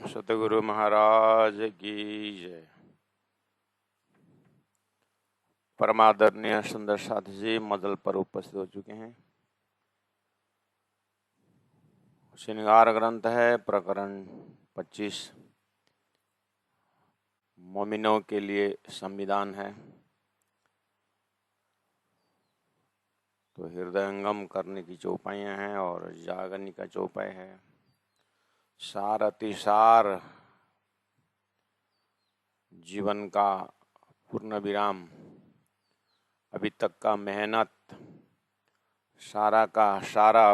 सतगुरु महाराज की जय। परमादरणीय सुंदर साथी जी मदल पर उपस्थित हो चुके हैं। श्रृंगार ग्रंथ है प्रकरण 25, मोमिनों के लिए संविधान है। तो हृदयंगम करने की चौपाइयाँ हैं और जागरने का चौपाई है। सार अतिसार जीवन का पूर्ण विराम, अभी तक का मेहनत सारा का सारा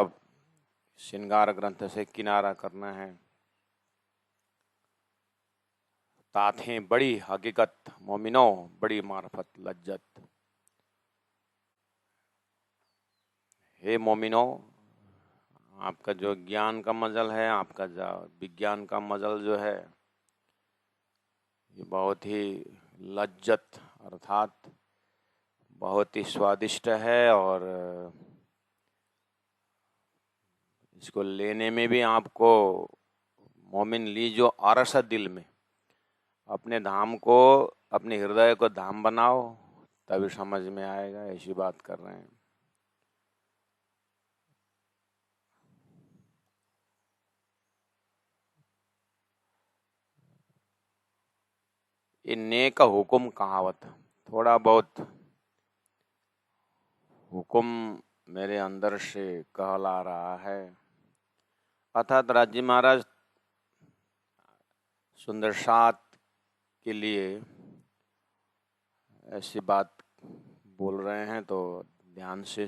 श्रृंगार ग्रंथ से किनारा करना है। ताथें बड़ी हकीकत मोमिनो, बड़ी मार्फत लज्जत। हे मोमिनो, आपका जो ज्ञान का मजल है, आपका जो विज्ञान का मजल जो है, ये बहुत ही लज्जत अर्थात बहुत ही स्वादिष्ट है और इसको लेने में भी आपको मोमिन लीजो आरस दिल में, अपने धाम को, अपने हृदय को धाम बनाओ तभी समझ में आएगा। ऐसी बात कर रहे हैं। ये नेक हुकुम कहावत, थोड़ा बहुत हुकुम मेरे अंदर से कहला रहा है। अर्थात राजी महाराज सुंदर साथ के लिए ऐसी बात बोल रहे हैं, तो ध्यान से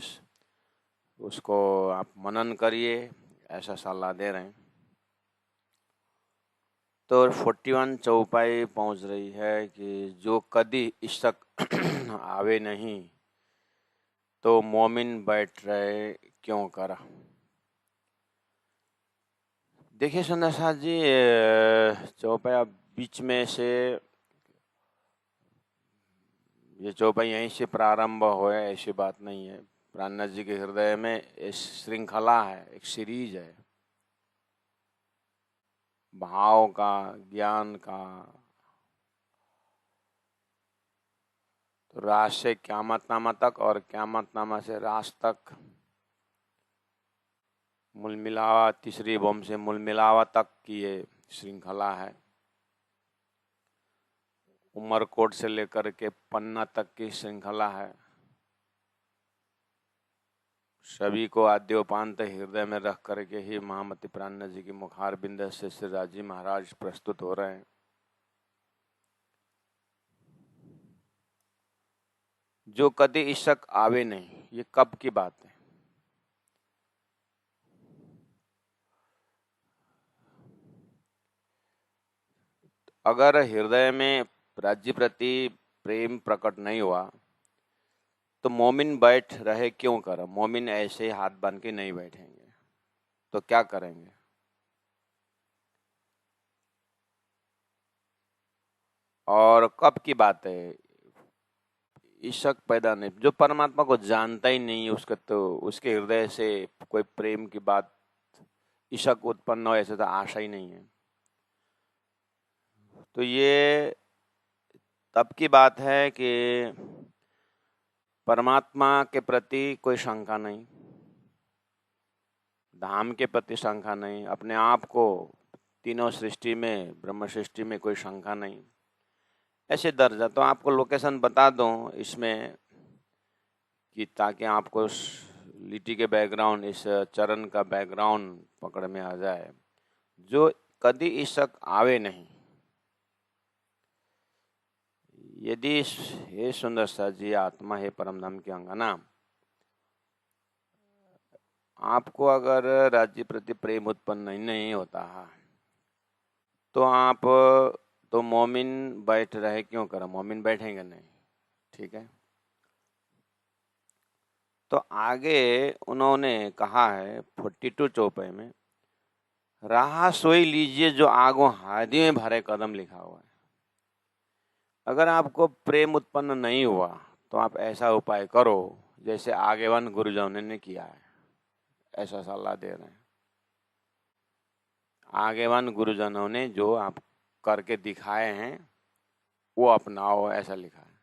उसको आप मनन करिए, ऐसा सलाह दे रहे हैं। तो 41 चौपाई पहुंच रही है कि जो कदी इश्क आवे नहीं तो मोमिन बैठ रहे क्यों करा। देखिए सुंदर साथ जी, चौपाई बीच में से ये चौपाई यहीं से प्रारंभ हो, ऐसी बात नहीं है। प्राणनाथ जी के हृदय में एक श्रृंखला है, एक सीरीज है भाव का, ज्ञान का। तो रास से क़यामतनामा तक और क़यामतनामा से रास तक, मूल मिलावा तीसरी बम से मूल मिलावा तक की ये श्रृंखला है। उमरकोट से लेकर के पन्ना तक की श्रृंखला है। सभी को आद्योपांत हृदय में रख करके ही महामती प्राणनाथ जी की मुखार बिंद से श्री राजी महाराज प्रस्तुत हो रहे हैं। जो कदी इश्क आवे नहीं, ये कब की बात है? अगर हृदय में राज्य प्रति प्रेम प्रकट नहीं हुआ तो मोमिन बैठ रहे क्यों कर। मोमिन ऐसे हाथ बांध के नहीं बैठेंगे, तो क्या करेंगे? और कब की बात है? इश्क पैदा नहीं, जो परमात्मा को जानता ही नहीं उसका, तो उसके हृदय से कोई प्रेम की बात, इश्क उत्पन्न हो ऐसे तो आशा ही नहीं है। तो ये तब की बात है कि परमात्मा के प्रति कोई शंका नहीं, धाम के प्रति शंका नहीं, अपने आप को तीनों सृष्टि में, ब्रह्म सृष्टि में कोई शंका नहीं, ऐसे दर्जा। तो आपको लोकेशन बता दूं इसमें कि ताकि आपको लिटी के बैकग्राउंड, इस चरण का बैकग्राउंड पकड़ में आ जाए। जो कदी इश्क आवे नहीं, यदि हे सुंदर सा जी आत्मा है परम धाम की अंगना, आपको अगर राज्य प्रति प्रेम उत्पन्न नहीं होता है तो आप तो मोमिन बैठ रहे क्यों करा। मोमिन बैठेंगे नहीं, ठीक है। तो आगे उन्होंने कहा है 42 चौपाई में, राह सोई लीजिए जो आगो हादी में भरे कदम, लिखा हुआ है। अगर आपको प्रेम उत्पन्न नहीं हुआ तो आप ऐसा उपाय करो जैसे आगेवान गुरुजनों ने किया है, ऐसा सलाह दे रहे हैं। आगेवान गुरुजनों ने जो आप करके दिखाए हैं वो अपनाओ, ऐसा लिखा है।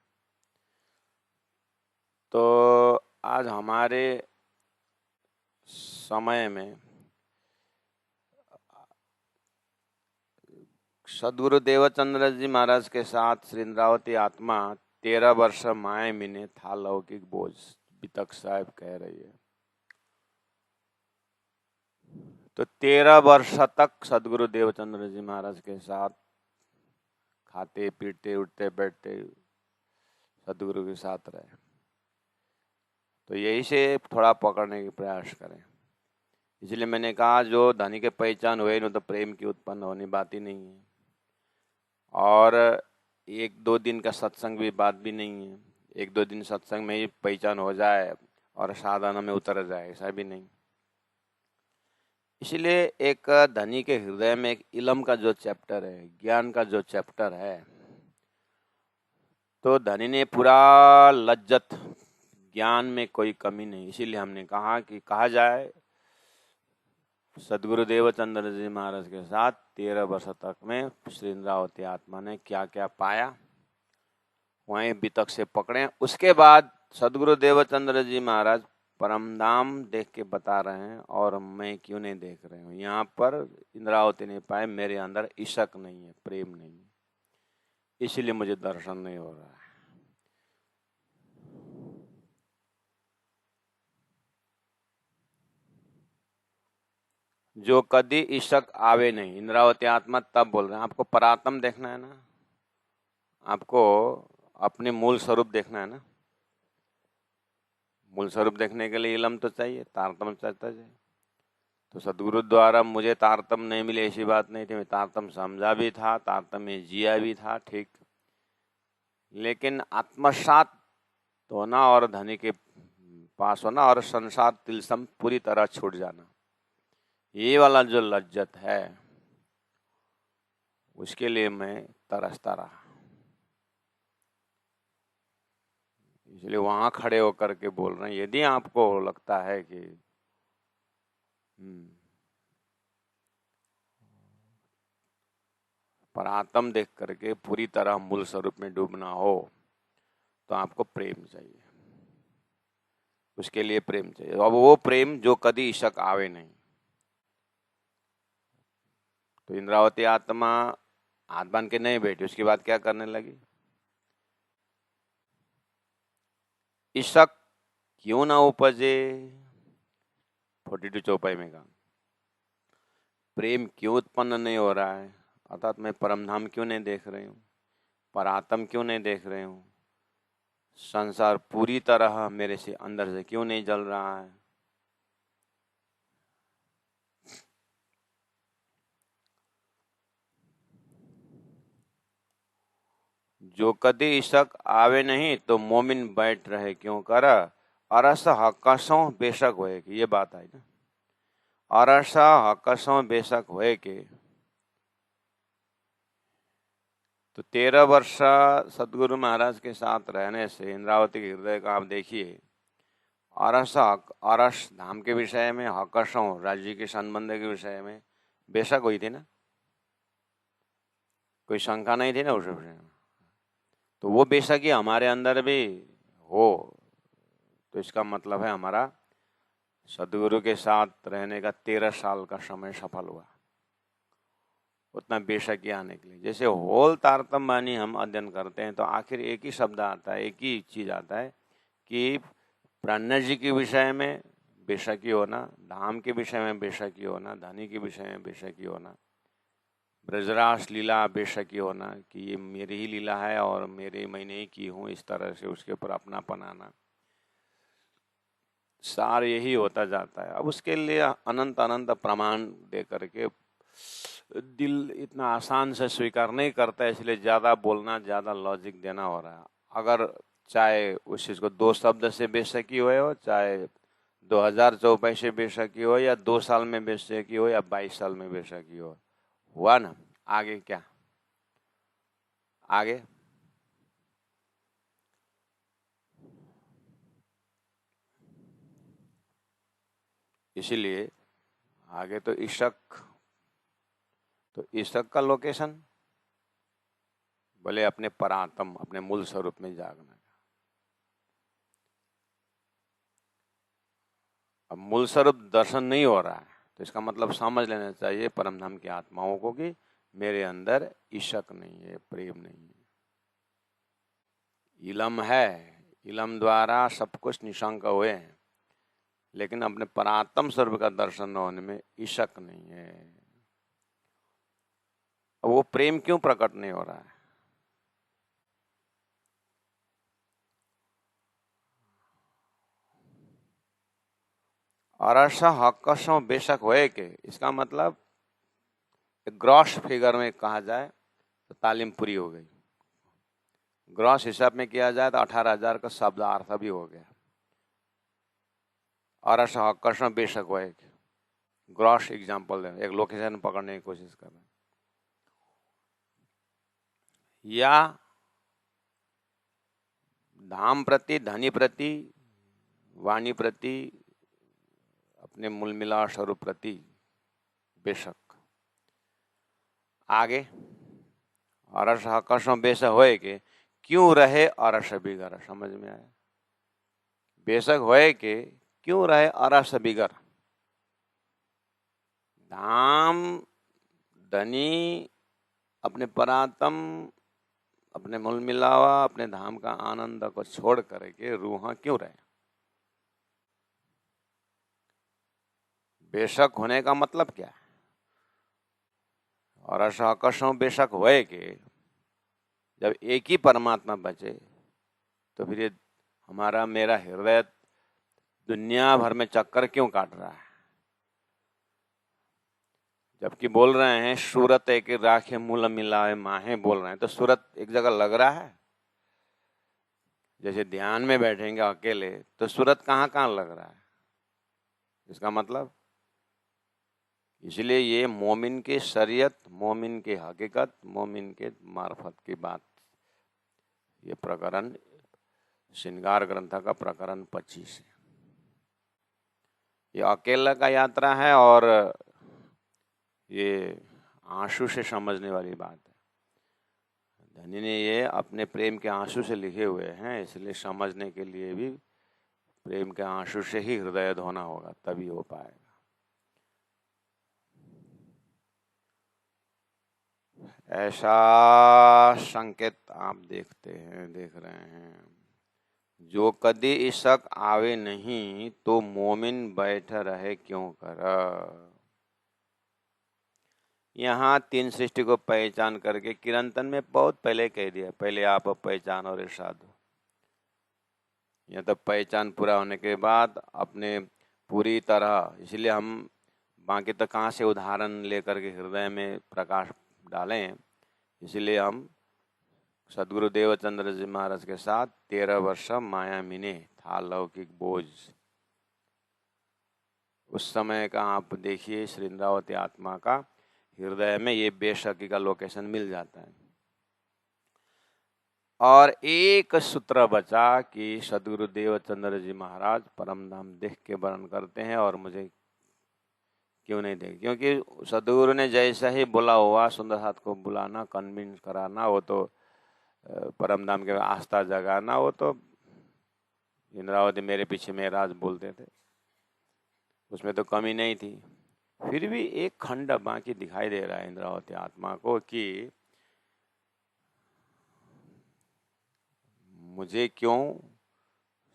तो आज हमारे समय में सदगुरु देवचंद्र जी महाराज के साथ श्री इंद्रावती आत्मा 13 वर्ष माए मिने था लौकिक बोझ, बितक साहब कह रही है। तो 13 वर्ष तक सदगुरु देवचंद्र जी महाराज के साथ खाते पीते उठते बैठते सदगुरु के साथ रहे। तो यही से थोड़ा पकड़ने की प्रयास करें। इसलिए मैंने कहा जो धनी के पहचान हुए न तो प्रेम की उत्पन्न होनी बात ही नहीं है, और 1-2 दिन का सत्संग भी बात भी नहीं है। 1-2 दिन सत्संग में ही पहचान हो जाए और साधना में उतर जाए, ऐसा भी नहीं। इसलिए एक धनी के हृदय में एक इलम का जो चैप्टर है, ज्ञान का जो चैप्टर है, तो धनी ने पूरा लज्जत, ज्ञान में कोई कमी नहीं। इसीलिए हमने कहा कि कहा जाए सदगुरु देवचंद्र जी महाराज के साथ 13 वर्ष तक में श्री इंद्रावती आत्मा ने क्या क्या पाया, वहीं बितक से पकड़े। उसके बाद सदगुरु देवचंद्र जी महाराज परमधाम देख के बता रहे हैं, और मैं क्यों नहीं देख रहे हूँ। यहाँ पर इंद्रावती ने पाए मेरे अंदर इशक नहीं है, प्रेम नहीं है, इसलिए मुझे दर्शन नहीं हो रहा है। जो कदी इशक आवे नहीं, इंद्रावती आत्मा तब बोल रहे हैं। आपको परात्म देखना है ना, आपको अपने मूल स्वरूप देखना है ना। मूल स्वरूप देखने के लिए इलम तो चाहिए, तारतम चाहता है। तो सदगुरु द्वारा मुझे तारतम नहीं मिले ऐसी बात नहीं थी। मैं तारतम समझा भी था, तारतम में जिया भी था, ठीक। लेकिन आत्मसात होना और धनी के पास होना और संसार तिलसम पूरी तरह छूट जाना, ये वाला जो लज्जत है, उसके लिए मैं तरसता रहा। इसलिए वहां खड़े होकर के बोल रहे हैं, यदि आपको लगता है कि परात्म देख करके पूरी तरह मूल स्वरूप में डूबना हो, तो आपको प्रेम चाहिए। उसके लिए प्रेम चाहिए। अब वो प्रेम जो कभी इशक आवे नहीं। तो इंद्रावती आत्मा हाथ बांध के नहीं बैठी, उसके बाद क्या करने लगी, इशक क्यों ना उपजे, 42 चौपाई में कहा, प्रेम क्यों उत्पन्न नहीं हो रहा है, अर्थात मैं परमधाम क्यों नहीं देख रही हूँ, परात्म क्यों नहीं देख रही हूँ, संसार पूरी तरह मेरे से अंदर से क्यों नहीं जल रहा है। जो कदी इशक आवे नहीं तो मोमिन बैठ रहे क्यों कर, अरस हकसों बेशक होए कि, ये बात आई ना, अरस हकसों बेशक होए के। तो 13 वर्ष सदगुरु महाराज के साथ रहने से इंद्रावती के हृदय का आप देखिए, अरस अरस धाम के विषय में, हकसों राज्य के संबंध के विषय में बेशक हुई थी ना, कोई शंका नहीं थी ना उस विषय में। तो वो बेशक ही हमारे अंदर भी हो, तो इसका मतलब है हमारा सदगुरु के साथ रहने का 13 साल का समय सफल हुआ, उतना बेशक आने के लिए। जैसे होल तारतम बानी हम अध्ययन करते हैं तो आखिर एक ही शब्द आता है, एक ही चीज आता है कि प्राज्ञ जी के विषय में बेशकी होना, धाम के विषय में बेशकी होना, धनी के विषय में बेशकी होना, ब्रजरास लीला बेशकी होना कि ये मेरी ही लीला है और मेरे मैंने ही की हूँ, इस तरह से उसके ऊपर अपनापन आना, सार यही होता जाता है। अब उसके लिए अनंत अनंत प्रमाण दे करके दिल इतना आसान से स्वीकार नहीं करता है, इसलिए ज़्यादा बोलना, ज़्यादा लॉजिक देना हो रहा है। अगर चाहे उस चीज़ को 2 शब्द से बेशकी हुए हो, चाहे 2000 चौपाई से बेशकी हो, या 2 साल में बेशकी हो, या 22 साल में बेशकी हो, हुआ ना। आगे क्या, आगे इसीलिए आगे तो इशक तो ईशक का लोकेशन बोले अपने परात्म, अपने मूल स्वरूप में जागना। अब मूल स्वरूप दर्शन नहीं हो रहा है तो इसका मतलब समझ लेना चाहिए परमधाम की आत्माओं को कि मेरे अंदर ईशक नहीं है, प्रेम नहीं है। इलम है, इलम द्वारा सब कुछ निशंक हुए हैं, लेकिन अपने परात्म स्वरूप का दर्शन न होने में ईशक नहीं है। वो प्रेम क्यों प्रकट नहीं हो रहा है? अरसा हकसों बेशक होए के, इसका मतलब ग्रॉस फिगर में कहा जाए तो तालीम पूरी हो गई। ग्रॉस हिसाब में किया जाए तो 18,000 का शब्दार्थ भी हो गया। अरसा हकसों बेशक होए के, ग्रॉस एग्जाम्पल दें, एक लोकेशन पकड़ने की कोशिश कर रहे हैं। या धाम प्रति, धनी प्रति, वाणी प्रति, अपने मूल मिला स्वरूप प्रति बेशक। आगे अरस हकसों बेशक होए के क्यों रहे अरस बिगर, समझ में आया? बेशक होए के क्यों रहे अरस बिगर। धाम, धनी, अपने परातम, अपने मूल मिलावा, अपने धाम का आनंद को छोड़ करके रूह क्यों रहे? बेशक होने का मतलब क्या है? और आकर्षण बेशक होए के जब एक ही परमात्मा बचे तो फिर ये हमारा मेरा हृदय दुनिया भर में चक्कर क्यों काट रहा है? जबकि बोल रहे हैं सूरत एक राखे मूल मिलाए माहे, बोल रहे हैं तो सूरत एक जगह लग रहा है। जैसे ध्यान में बैठेंगे अकेले तो सूरत कहाँ कहाँ लग रहा है, इसका मतलब इसलिए ये मोमिन की शरीयत, मोमिन की हकीकत, मोमिन के मार्फत की बात। ये प्रकरण श्रृंगार ग्रंथ का प्रकरण 25 है। ये अकेला का यात्रा है और ये आंसू से समझने वाली बात है। धनी ने ये अपने प्रेम के आंसू से लिखे हुए हैं, इसलिए समझने के लिए भी प्रेम के आंसू से ही हृदय धोना होगा, तभी हो पाएगा। ऐसा संकेत आप देख रहे हैं। जो कदी इशक आवे नहीं तो मोमिन बैठ रहे क्यों कर। यहाँ तीन सृष्टि को पहचान करके किरंतन में बहुत पहले कह दिया, पहले आप पहचान और इरशाद हो। यह तो पहचान पूरा होने के बाद अपने पूरी तरह, इसलिए हम बाकी तो कहाँ से उदाहरण लेकर के हृदय में प्रकाश डालें, इसलिए हम सदगुरु देवचंद्र जी महाराज के साथ 13 वर्ष माया मिने था लौकिक बोझ। उस समय का आप देखिए श्रृंदावती आत्मा का हृदय में ये बेशकी का लोकेशन मिल जाता है। और एक सूत्र बचा कि सदगुरु देवचंद्र जी महाराज परमधाम देख के वर्णन करते हैं और मुझे क्यों नहीं देख, क्योंकि सदगुरु ने जैसा ही बोला हुआ सुंदर साथ को बुलाना, कन्विंस कराना, वो तो परमधाम के आस्था जगाना, वो तो इंद्रावती मेरे पीछे मेराज बोलते थे, उसमें तो कमी नहीं थी। फिर भी एक खंड बाकी दिखाई दे रहा है इंद्रावती आत्मा को कि मुझे क्यों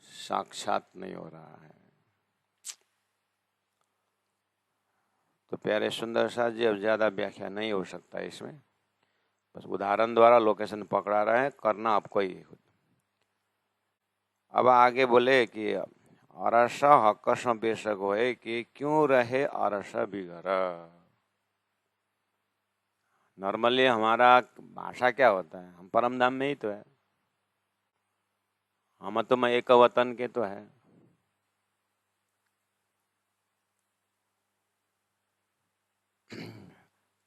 साक्षात नहीं हो रहा है। तो प्यारे सुंदर साथ जी, अब ज्यादा व्याख्या नहीं हो सकता इसमें, बस उदाहरण द्वारा लोकेशन पकड़ा रहे हैं, करना आपको ही। अब आगे बोले कि अरस हकस बेशक होए कि क्यों रहे अरस बिगर। नॉर्मली हमारा भाषा क्या होता है, हम परमधाम में ही तो है, हम तो मैं एक वतन के तो है।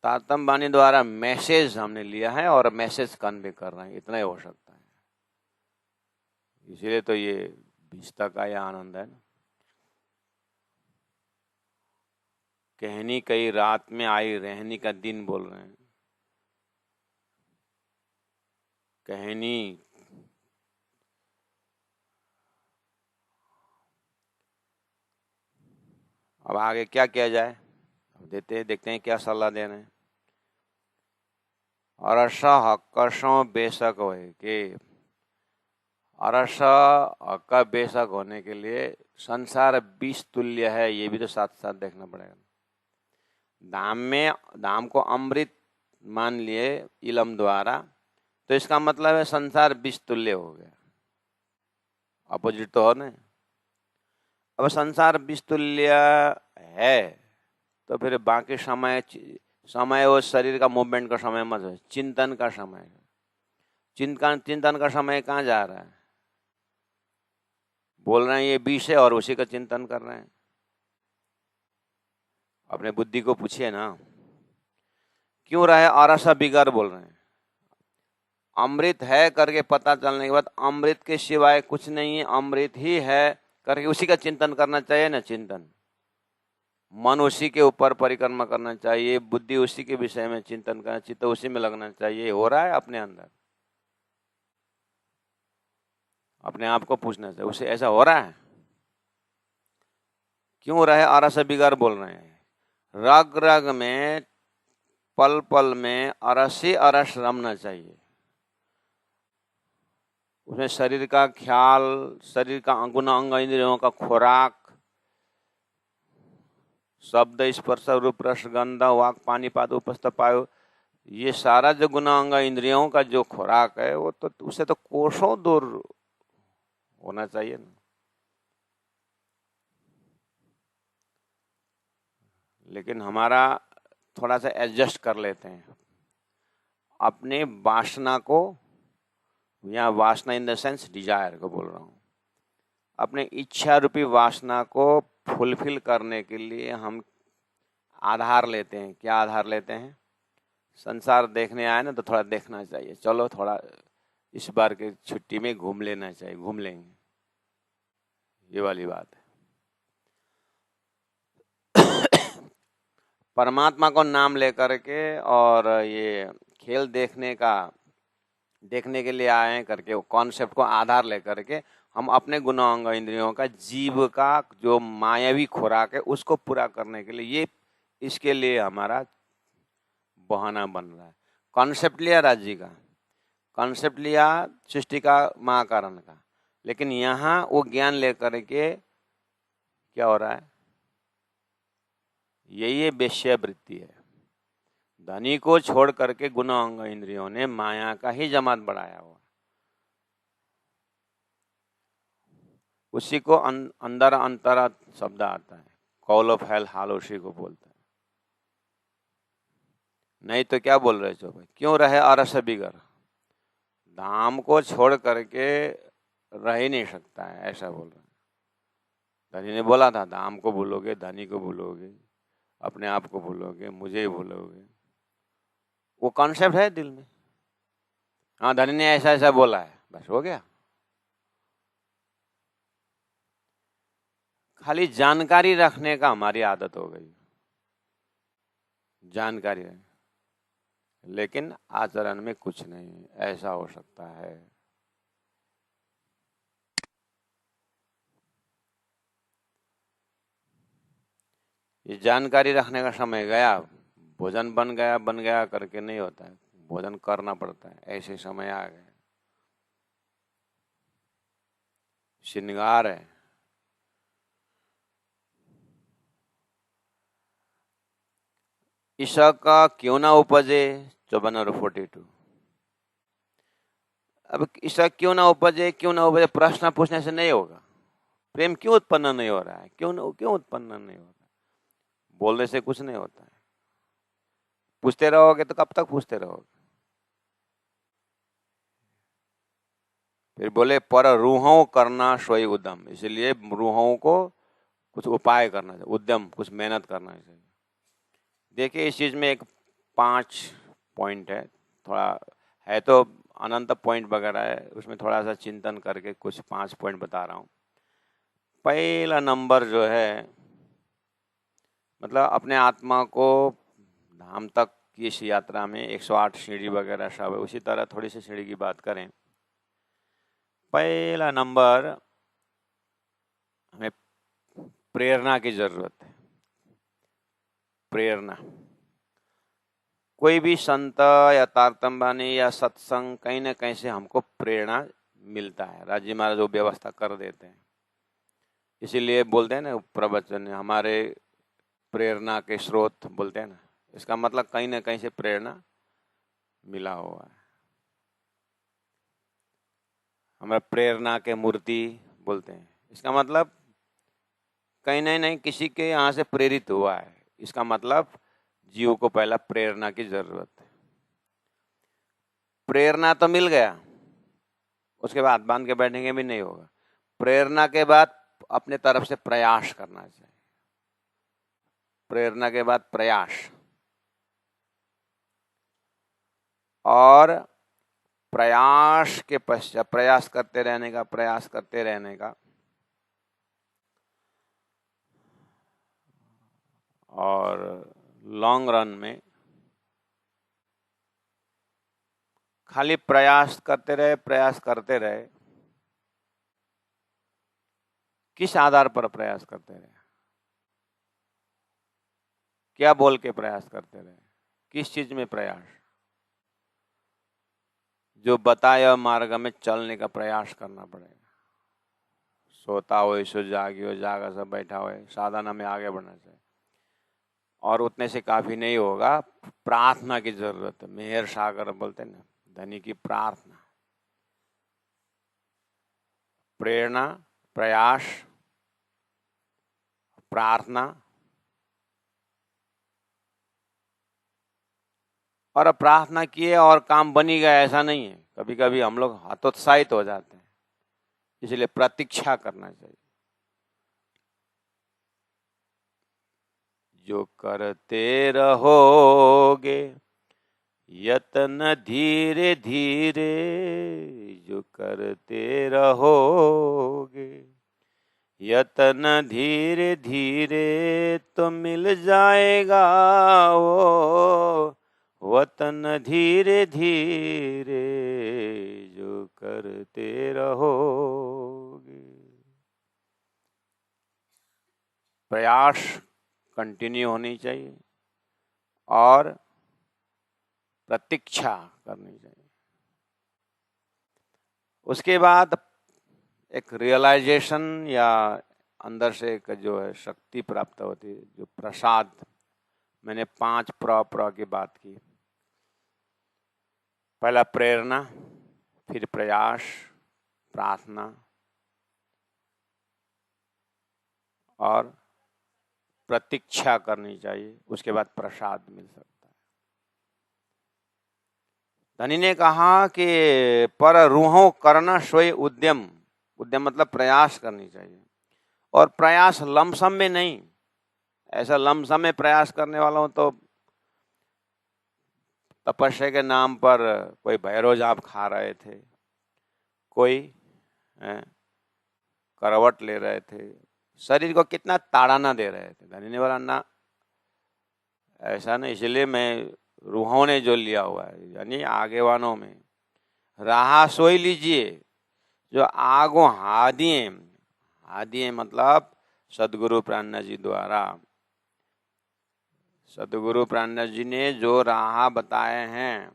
तारतम बानी द्वारा मैसेज हमने लिया है और मैसेज कन्वे कर रहे हैं, इतना ही हो सकता है। इसीलिए तो ये भिष्टा का यह आनंद है ना। कहनी कई रात में आई रहनी का दिन बोल रहे हैं। कहनी अब आगे क्या किया जाए, देखते हैं क्या सलाह दे रहे हैं। अरस हक्कशों बेशक होए कि अरस हक्का बेशक होने के लिए संसार विष तुल्य है, ये भी तो साथ साथ देखना पड़ेगा। दाम को अमृत मान लिए इलम द्वारा, तो इसका मतलब है संसार विष तुल्य हो गया, अपोजिट तो हो ना। अब संसार विष तुल्य है तो फिर बाकी समय वो शरीर का मूवमेंट का समय मत हो, चिंतन का समय। चिंतन का समय कहाँ जा रहा है? बोल रहे हैं ये विष है और उसी का चिंतन कर रहे हैं। अपने बुद्धि को पूछिए ना, क्यों रहे अरसा बिगर बोल रहे हैं। अमृत है करके पता चलने के बाद अमृत के सिवाय कुछ नहीं है, अमृत ही है करके उसी का चिंतन करना चाहिए ना। चिंतन मन उसी के ऊपर परिक्रमा करना चाहिए, बुद्धि उसी के विषय में चिंतन करना, चित्त उसी में लगना चाहिए। हो रहा है अपने अंदर? अपने आप को पूछना चाहिए, उसे ऐसा हो रहा है? क्यों रहे अरस बिगर बोल रहे हैं। रग रग में पल पल में अरस ही अरस रमना चाहिए। उसमें शरीर का ख्याल, शरीर का गुण अंग इंद्रियों का खुराक, शब्द स्पर्श रूप रस गंध वाक पानी पाद उपस्थ पायो, ये सारा जो गुण अंग इंद्रियों का जो खुराक है वो तो उसे तो कोसों दूर होना चाहिए ना। लेकिन हमारा थोड़ा सा एडजस्ट कर लेते हैं अपने वासना को, या वासना इन द सेंस डिजायर को बोल रहा हूँ। अपने इच्छा रूपी वासना को फुलफिल करने के लिए हम आधार लेते हैं। क्या आधार लेते हैं? संसार देखने आए ना तो थोड़ा देखना चाहिए, चलो थोड़ा इस बार की छुट्टी में घूम लेना चाहिए, घूम लेंगे, ये वाली बात है। परमात्मा को नाम लेकर के और ये खेल देखने के लिए आए हैं करके वो कॉन्सेप्ट को आधार लेकर के हम अपने गुण अंग इंद्रियों का, जीव का जो मायावी खुराक है उसको पूरा करने के लिए, ये इसके लिए हमारा बहाना बन रहा है। कॉन्सेप्ट लिया राज्य का, कॉन्सेप्ट लिया सृष्टि का महाकारण का, लेकिन यहाँ वो ज्ञान लेकर के क्या हो रहा है? यही वेश्यावृत्ति है। धनी को छोड़ करके गुण अंग इंद्रियों ने माया का ही जमात बढ़ाया हुआ, उसी को अंदर अंतरा शब्द आता है, कॉल ऑफ हेल हाल उसी को बोलता है। नहीं तो क्या बोल रहे हो भाई, क्यों रहे अरस बिगर? धाम को छोड़ करके रह ही नहीं सकता है, ऐसा बोल रहा है। धनी ने बोला था धाम को भूलोगे, धनी को भूलोगे, अपने आप को भूलोगे, मुझे ही भूलोगे, वो कॉन्सेप्ट है दिल में। हाँ धनी ने ऐसा ऐसा बोला है, बस हो गया। खाली जानकारी रखने का हमारी आदत हो गई, जानकारी है, लेकिन आचरण में कुछ नहीं। ऐसा हो सकता है। ये जानकारी रखने का समय गया, भोजन बन गया करके नहीं होता है, भोजन करना पड़ता है। ऐसे समय आ गए, श्रृंगार है। ईशा का क्यों ना उपजे 54 और 42। अब ईशा क्यों ना उपजे, क्यों ना उपजे प्रश्न पूछने से नहीं होगा। प्रेम क्यों उत्पन्न नहीं हो रहा है, क्यों उत्पन्न नहीं हो रहा है? बोलने से कुछ नहीं होता है। पूछते रहोगे तो कब तक पूछते रहोगे? फिर बोले पर रूहों करना सोई उद्यम, इसलिए रूहों को कुछ उपाय करना चाहिए, उद्यम, कुछ मेहनत करना चाहिए। देखिए इस चीज में एक 5 पॉइंट है, थोड़ा है तो अनंत पॉइंट वगैरह है, उसमें थोड़ा सा चिंतन करके कुछ 5 पॉइंट बता रहा हूँ। पहला नंबर जो है, मतलब अपने आत्मा को धाम तक की इस यात्रा में 108 सीढ़ी वगैरह सब है, उसी तरह थोड़ी सी सीढ़ी की बात करें। पहला नंबर, हमें प्रेरणा की जरूरत है। प्रेरणा, कोई भी संत या तारतम्बानी या सत्संग कहीं ना कहीं से हमको प्रेरणा मिलता है। राजी महाराज वो व्यवस्था कर देते हैं, इसीलिए बोलते हैं ना प्रवचन हमारे प्रेरणा के स्रोत बोलते हैं ना, इसका मतलब कहीं ना कहीं से प्रेरणा मिला हुआ है। हमारा प्रेरणा के मूर्ति बोलते हैं, इसका मतलब कहीं नहीं नहीं किसी के यहाँ से प्रेरित हुआ है। इसका मतलब जीव को पहला प्रेरणा की जरूरत है। प्रेरणा तो मिल गया, उसके बाद बांध के बैठेंगे भी नहीं होगा। प्रेरणा के बाद अपने तरफ से प्रयास करना चाहिए। प्रेरणा के बाद प्रयास, और प्रयास के पश्चात प्रयास करते रहने का और लॉन्ग रन में खाली प्रयास करते रहे। किस आधार पर प्रयास करते रहे? क्या बोल के प्रयास करते रहे? किस चीज में प्रयास? जो बताया मार्ग में चलने का प्रयास करना पड़ेगा। सोता हो सो जागियो, जागा सब बैठा हो, साधना में आगे बढ़ना चाहिए। और उतने से काफी नहीं होगा, प्रार्थना की जरूरत है। मेहर सागर बोलते हैं ना, धनी की प्रार्थना। प्रेरणा, प्रयास, प्रार्थना, और अब प्रार्थना किए और काम बनी गया ऐसा नहीं है। कभी कभी हम लोग हतोत्साहित हो जाते हैं, इसलिए प्रतीक्षा करना चाहिए। जो करते रहोगे यत्न धीरे धीरे, जो करते रहोगे यत्न धीरे धीरे, तो मिल जाएगा वो वतन धीरे धीरे, जो करते रहोगे। प्रयास कंटिन्यू होनी चाहिए और प्रतीक्षा करनी चाहिए। उसके बाद एक रियलाइजेशन या अंदर से एक जो है शक्ति प्राप्त होती है, जो प्रसाद। मैंने 5 प्र की बात की। पहला प्रेरणा, फिर प्रयास, प्रार्थना और प्रतीक्षा करनी चाहिए। उसके बाद प्रसाद मिल सकता है। धनी ने कहा कि पर रूहों करना सोई उद्यम। उद्यम मतलब प्रयास करनी चाहिए, और प्रयास लमसम में नहीं। ऐसा लमसम में प्रयास करने वाला हो तो तपस्या के नाम पर कोई भैरव जाप खा रहे थे, कोई करवट ले रहे थे, शरीर को कितना ताड़ना दे रहे थे। धनी ने बोला ना, ऐसा नहीं। इसलिए मैं रूहों ने जो लिया हुआ है, यानी आगेवानों में राह सोई लीजिए, जो आगो हादिए मतलब सदगुरु प्राणनाथ जी द्वारा, सदगुरु प्राणनाथ जी ने जो राह बताए हैं,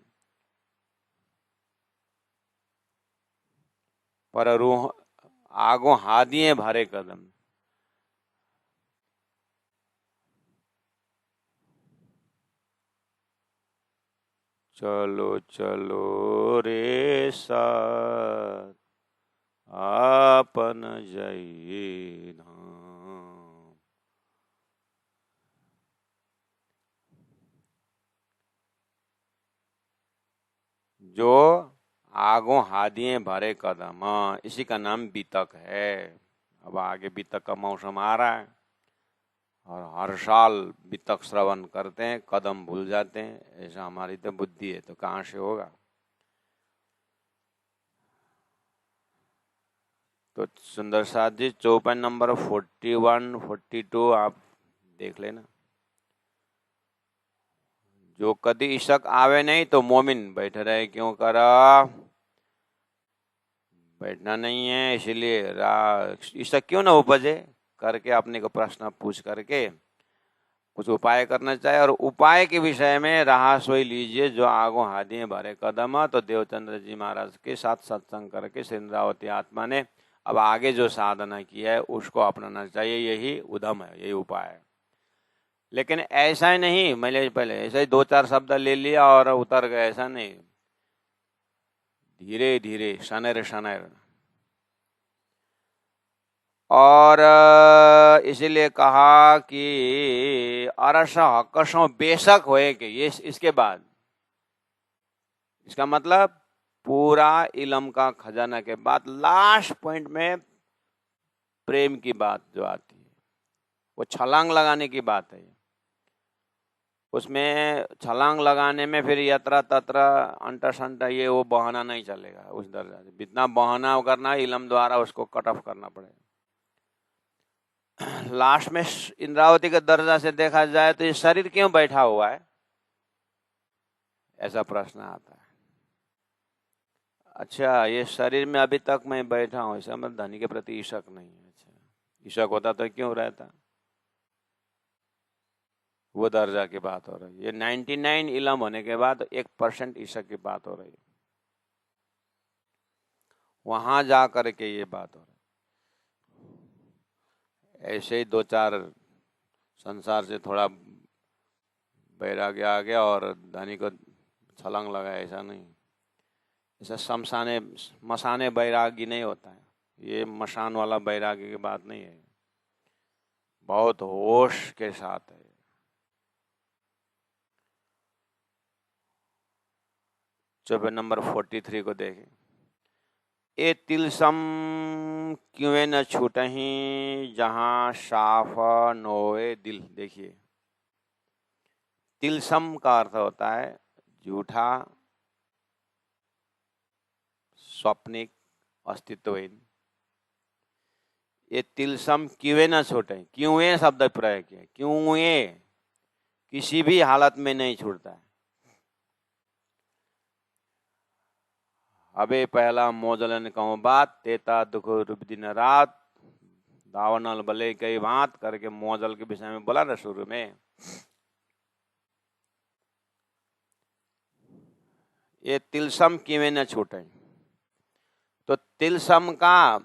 पर रूह आगो हादिए भरे कदम। चलो चलो रे साथ आपन जाइए धाम। जो आगो हादिए भरे कदम, इसी का नाम बीतक है। अब आगे बीतक का मौसम आ रहा है और हर साल बीतक श्रवण करते हैं, कदम भूल जाते हैं। ऐसा हमारी तो बुद्धि है, तो कहाँ से होगा। तो सुंदर साथ जी 54 नंबर 41 42 आप देख लेना। जो कदी इशक आवे नहीं तो मोमिन बैठ रहे क्यों करा, बैठना नहीं है, इसलिए इशक क्यों ना उपजे करके अपने को प्रश्न पूछ करके कुछ उपाय करना चाहिए। और उपाय के विषय में रहा सोई लीजिए, जो आगो हादिए भरे कदम, तो देवचंद्र जी महाराज के साथ सत्संग करके श्री इंद्रावती आत्मा ने अब आगे जो साधना की है उसको अपनाना चाहिए। यही उद्यम है, यही उपाय है। लेकिन ऐसा ही नहीं मैंने पहले ऐसा ही 2-4 शब्द ले लिया और उतर गए, ऐसा नहीं, धीरे धीरे शनैर शनैर। और इसीलिए कहा कि अरस हकसों बेशक होए के ये इसके बाद, इसका मतलब पूरा इलम का खजाना के बाद लास्ट पॉइंट में प्रेम की बात जो आती है वो छलांग लगाने की बात है। उसमें छलांग लगाने में फिर यत्रा तत्रा अंटा संटा ये वो बहाना नहीं चलेगा। उस दर्जा से इतना बहाना करना इलम द्वारा उसको कट ऑफ करना पड़ेगा। लास्ट में इंद्रावती के दर्जा से देखा जाए तो ये शरीर क्यों बैठा हुआ है, ऐसा प्रश्न आता है। अच्छा, ये शरीर में अभी तक मैं बैठा हूँ, इसका मतलब धनी के प्रति ईशक नहीं है। अच्छा, ईशक होता तो क्यों रहता, वो दर्जा की बात हो रही है। ये 99 इलम होने के बाद 1% ईशक की बात हो रही है, वहां जा कर के ये बात हो रही है। ऐसे ही 2-4 संसार से थोड़ा बैराग्य आ गया और धनी को छलांग लगाया, ऐसा नहीं। ऐसा शमशाने मशाने बैरागी नहीं होता है, ये मशान वाला बैरागी की बात नहीं है, बहुत होश के साथ है। चौपे नंबर 43 को देखें। ए तिलसम क्यों न छूटही जहां साफ नोए दिल। देखिए, तिलसम का अर्थ होता है झूठा, स्वप्निक, अस्तित्वहीन। ये तिलसम क्यों न छूटे, क्यों शब्द प्रयोग किया, क्यों किसी भी हालत में नहीं छूटता है। अबे पहला मोजलन कहूँ बात, तेता दुख रूप दिन रात, दावनल भले कई बात करके मोजल के विषय में बोला ना शुरू में। ये तिलसम क्यों न छूटे, तो तिलसम का,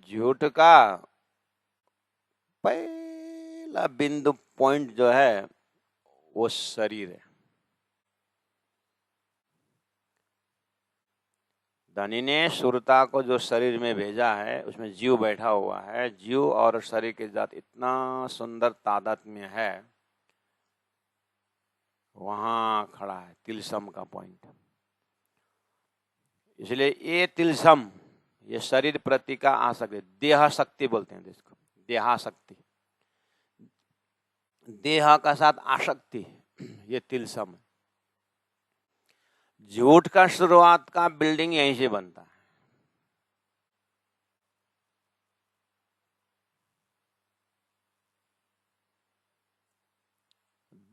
झूठ का पहला बिंदु पॉइंट जो है वो शरीर है। धनी ने सुरता को जो शरीर में भेजा है उसमें जीव बैठा हुआ है। जीव और शरीर के साथ इतना सुंदर तादात्म्य है, वहां खड़ा है तिलसम का पॉइंट। इसलिए ये तिलसम, ये शरीर प्रति का आसक्ति, देह शक्ति बोलते हैं इसको, देहाशक्ति, देह का साथ आसक्ति, ये तिलसम है। झूठ का शुरुआत का बिल्डिंग यहीं से बनता है।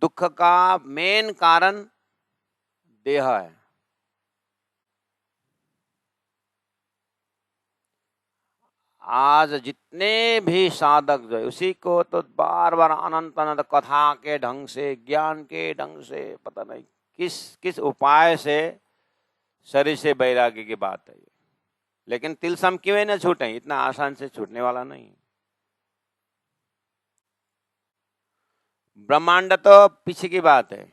दुख का मेन कारण देह है। आज जितने भी साधक जो है उसी को तो बार बार अनंत अनंत कथा के ढंग से, ज्ञान के ढंग से, पता नहीं किस किस उपाय से शरीर से वैराग्य की बात है। लेकिन तिलसम क्यों न छूटे, इतना आसान से छूटने वाला नहीं। ब्रह्मांड तो पीछे की बात है,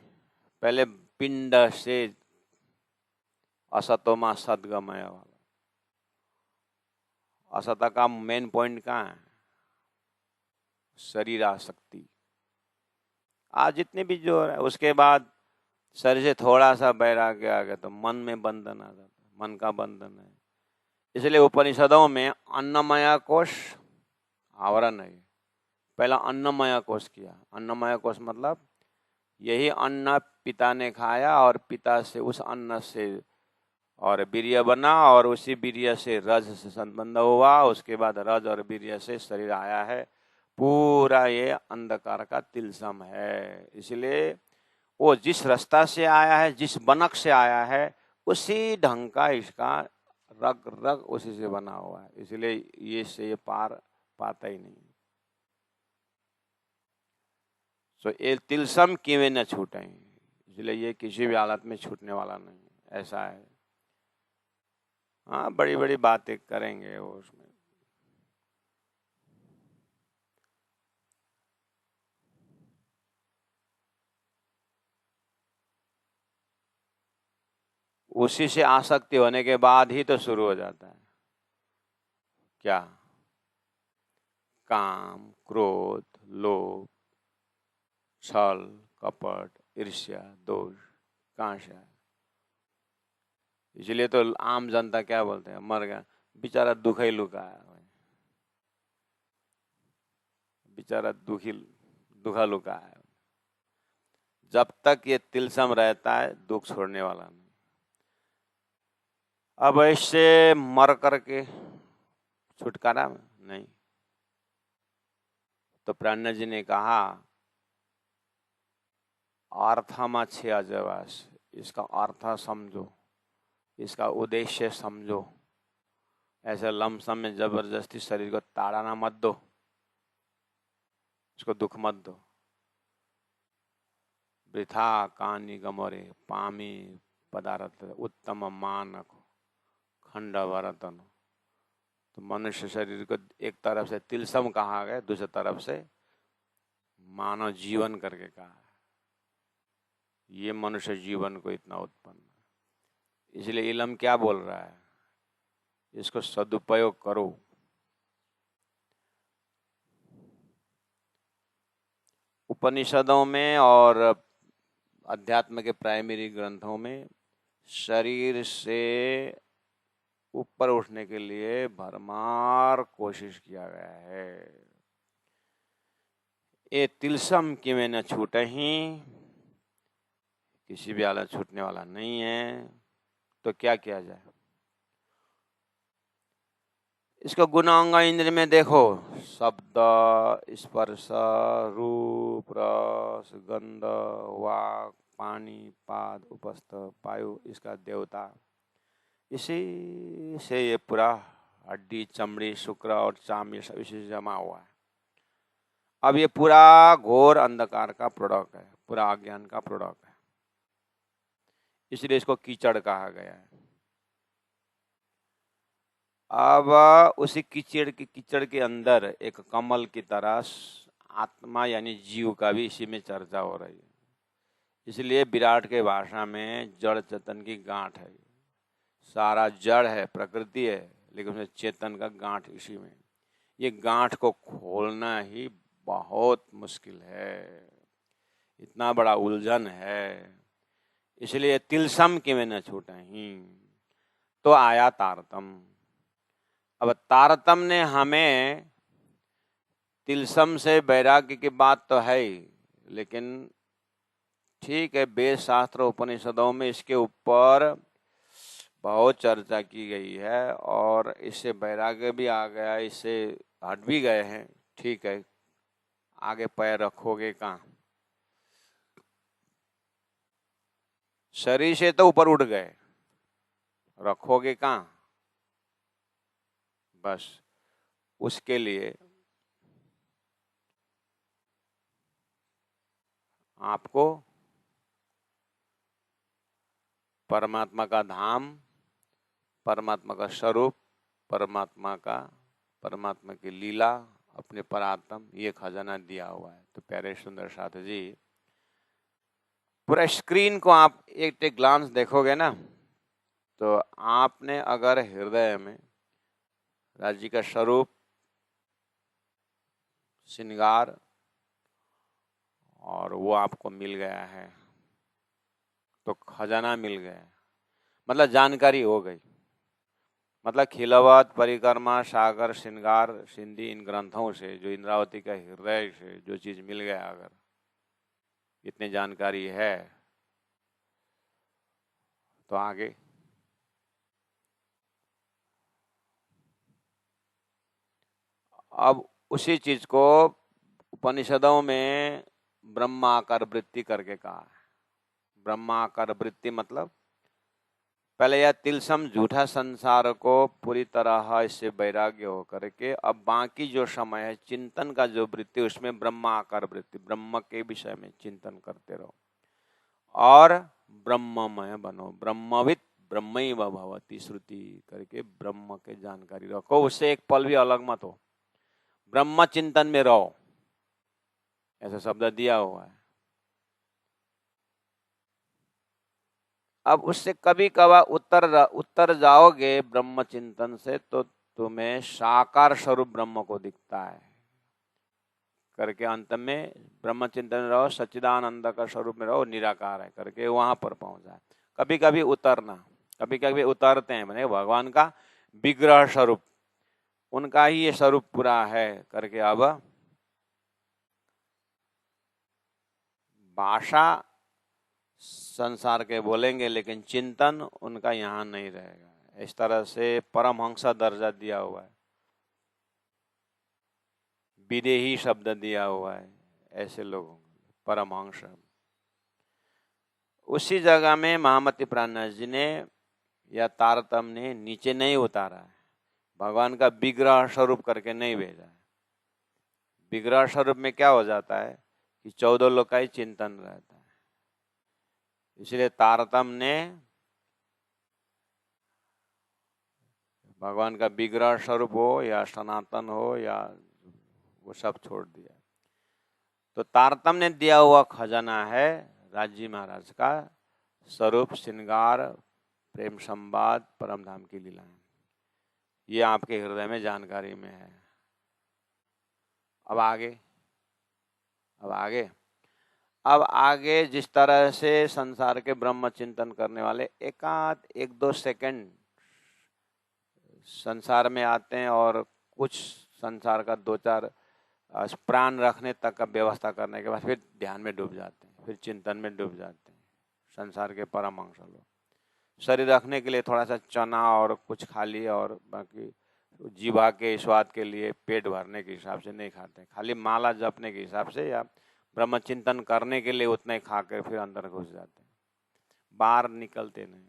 पहले पिंड से असतोमा सदगमय वाला। असत का मेन पॉइंट कहाँ है, शरीर आसक्ति। आज जितने भी जो है, उसके बाद शरीर से थोड़ा सा वैराग्य आ गया तो मन में बंधन आ जाता, मन का बंधन है। इसलिए उपनिषदों में अन्नमय कोश आवरण है। पहला अन्नमय कोश किया। अन्नमय कोश मतलब यही अन्न पिता ने खाया और पिता से उस अन्न से और वीर्य बना और उसी वीर्य से रज से संबंध हुआ, उसके बाद रज और वीर्य से शरीर आया है। पूरा ये अंधकार का तिलसम है। इसलिए वो जिस रास्ता से आया है, जिस बनक से आया है, उसी ढंग का इसका रग रग उसी से बना हुआ है, इसलिए ये से ये पार पाता ही नहीं। तो ये तिलसम किਵੇਂ न छूटे, इसलिए ये किसी भी हालत में छूटने वाला नहीं, ऐसा है। हाँ, बड़ी बड़ी बातें करेंगे वो उसमें। उसी से आसक्ति होने के बाद ही तो शुरू हो जाता है क्या? काम, क्रोध, लोभ, छल, कपट, ईर्ष्या, दोष कहाँ से आए? इसलिए तो आम जनता क्या बोलते हैं, मर गया बेचारा, दुख ही लुका है, बेचारा दुखा लुका है। जब तक ये तिलसम रहता है, दुख छोड़ने वाला नहीं। अब ऐसे मर करके छुटकारा नहीं। तो प्राणा जी ने कहा, अर्थमा छे अजवास, इसका अर्थ समझो, इसका उद्देश्य समझो। ऐसे लमसम में जबरदस्ती शरीर को ताड़ना मत दो, इसको दुख मत दो। वृथा कानी गमोरे पामी पदार्थ उत्तम मानक खंड वरतन। तो मनुष्य शरीर को एक तरफ से तिलसम कहा गया, दूसरी तरफ से मानव जीवन करके कहा है। ये मनुष्य जीवन को इतना उत्पन्न, इसलिए इलम क्या बोल रहा है, इसको सदुपयोग करो। उपनिषदों में और अध्यात्म के प्राइमरी ग्रंथों में शरीर से ऊपर उठने के लिए भरमार कोशिश किया गया है। ये तिलसम कि में न छूटे ही, किसी भी हालत छूटने वाला नहीं है। तो क्या किया जाए? इसको गुणांग इंद्र में देखो, शब्द, स्पर्श, रूप, रस, गंध, वाक, पानी, पाद, उपस्थ, वायु, इसका देवता, इसी से ये पूरा हड्डी, चमड़ी, शुक्र और चाम ये सब इसी से जमा हुआ है। अब ये पूरा घोर अंधकार का प्रोडक्ट है, पूरा अज्ञान का प्रोडक्ट है, इसलिए इसको कीचड़ कहा गया है। अब उसी कीचड़ के अंदर एक कमल की तरह आत्मा यानी जीव का भी इसी में चर्चा हो रही है। इसलिए विराट के भाषा में जड़ चेतन की गांठ है। सारा जड़ है, प्रकृति है, लेकिन उसमें चेतन का गांठ इसी में। ये गांठ को खोलना ही बहुत मुश्किल है, इतना बड़ा उलझन है। इसलिए तिलसम कि में न छूटे ही। तो आया तारतम। अब तारतम ने हमें, तिलसम से वैराग्य की बात तो है ही, लेकिन ठीक है, वेद शास्त्र उपनिषदों में इसके ऊपर बहुत चर्चा की गई है और इससे वैराग्य भी आ गया, इससे हट भी गए हैं। ठीक है, आगे पैर रखोगे कहाँ? शरीर से तो ऊपर उठ गए, रखोगे कहाँ? बस उसके लिए आपको परमात्मा का धाम, परमात्मा का स्वरूप, परमात्मा की लीला, अपने परात्म, ये खजाना दिया हुआ है। तो प्यारे सुंदर साथ जी, पूरा स्क्रीन को आप एक ग्लांस देखोगे ना, तो आपने अगर हृदय में राज्य का स्वरूप, श्रृंगार, और वो आपको मिल गया है, तो खजाना मिल गया, मतलब जानकारी हो गई। मतलब खिलवत, परिक्रमा, सागर, श्रृंगार, सिंधी, इन ग्रंथों से, जो इंद्रावती का हृदय से जो चीज मिल गया, अगर इतनी जानकारी है, तो आगे अब उसी चीज को उपनिषदों में ब्रह्माकार वृत्ति करके कहा है। ब्रह्माकार वृत्ति मतलब पहले यह तिलसम झूठा संसार को पूरी तरह इससे वैराग्य हो करके अब बाकी जो समय है चिंतन का जो वृत्ति उसमें ब्रह्माकार वृत्ति ब्रह्म के विषय में चिंतन करते रहो और ब्रह्ममय बनो। ब्रह्मविद ब्रह्मैव भवति श्रुति करके ब्रह्म के जानकारी रखो, उससे एक पल भी अलग मत हो, ब्रह्म चिंतन में रहो, ऐसा शब्द दिया हुआ है। अब उससे कभी कभार उत्तर जाओगे ब्रह्म चिंतन से तो तुम्हें साकार स्वरूप ब्रह्म को दिखता है करके अंत में ब्रह्म चिंतन में रहो, सच्चिदानंद का स्वरूप में रहो, निराकार है करके वहां पर पहुंचा। कभी कभी उतरना, कभी कभी उतरते हैं मैंने भगवान का विग्रह स्वरूप, उनका ही ये स्वरूप पूरा है करके अब भाषा संसार के बोलेंगे लेकिन चिंतन उनका यहाँ नहीं रहेगा। इस तरह से परमहंस दर्जा दिया हुआ है, विदेही शब्द दिया हुआ है ऐसे लोगों को परमहंस। उसी जगह में महामति प्राणनाथ जी ने या तारतम्य ने नीचे नहीं उतारा है, भगवान का विग्रह स्वरूप करके नहीं भेजा है। विग्रह स्वरूप में क्या हो जाता है कि 14 लोग का ही चिंतन रहता है, इसलिए तारतम्य ने भगवान का विग्रह स्वरूप हो या सनातन हो या वो सब छोड़ दिया। तो तारतम्य ने दिया हुआ खजाना है राजी महाराज का स्वरूप, श्रृंगार, प्रेम संवाद, परम धाम की लीलाएं, ये आपके हृदय में जानकारी में है। अब आगे जिस तरह से संसार के ब्रह्म चिंतन करने वाले एक दो सेकंड संसार में आते हैं और कुछ संसार का 2-4 प्राण रखने तक का व्यवस्था करने के बाद फिर ध्यान में डूब जाते हैं, फिर चिंतन में डूब जाते हैं। संसार के परमहंस लोग शरीर रखने के लिए थोड़ा सा चना और कुछ खा लिया और बाकी जीवा के स्वाद के लिए पेट भरने के हिसाब से नहीं खाते, खाली माला जपने के हिसाब से या ब्रह्म चिंतन करने के लिए उतना ही खा कर फिर अंदर घुस जाते हैं, बाहर निकलते नहीं।